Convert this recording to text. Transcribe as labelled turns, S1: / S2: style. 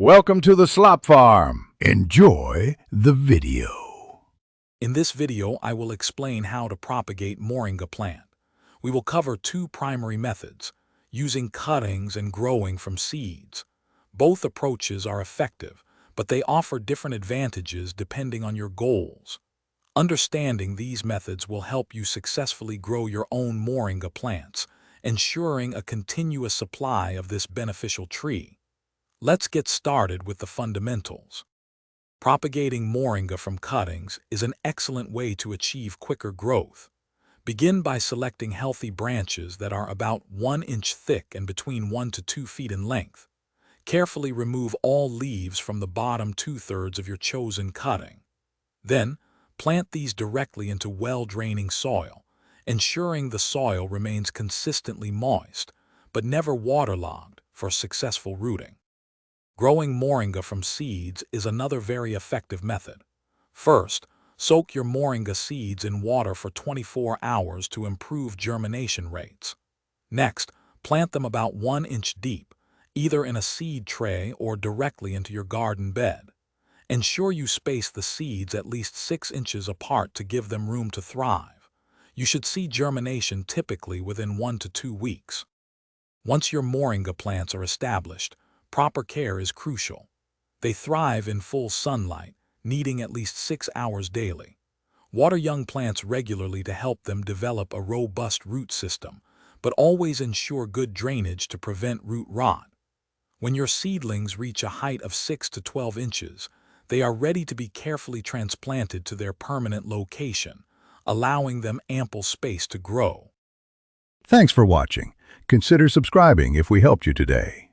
S1: Welcome to the Slop Farm. Enjoy the video.
S2: In this video, I will explain how to propagate Moringa plant. We will cover two primary methods, using cuttings and growing from seeds. Both approaches are effective, but they offer different advantages depending on your goals. Understanding these methods will help you successfully grow your own Moringa plants, ensuring a continuous supply of this beneficial tree. Let's get started with the fundamentals. Propagating Moringa from cuttings is an excellent way to achieve quicker growth. Begin by selecting healthy branches that are about 1 inch thick and between 1 to 2 feet in length. Carefully remove all leaves from the bottom 2/3 of your chosen cutting. Then, plant these directly into well-draining soil, ensuring the soil remains consistently moist, but never waterlogged for successful rooting. Growing Moringa from seeds is another very effective method. First, soak your Moringa seeds in water for 24 hours to improve germination rates. Next, plant them about 1 inch deep, either in a seed tray or directly into your garden bed. Ensure you space the seeds at least 6 inches apart to give them room to thrive. You should see germination typically within 1 to 2 weeks. Once your Moringa plants are established, proper care is crucial. They thrive in full sunlight, needing at least 6 hours daily. Water young plants regularly to help them develop a robust root system, but always ensure good drainage to prevent root rot. When your seedlings reach a height of 6 to 12 inches, they are ready to be carefully transplanted to their permanent location, allowing them ample space to grow.
S1: Thanks for watching. Consider subscribing if we helped you today.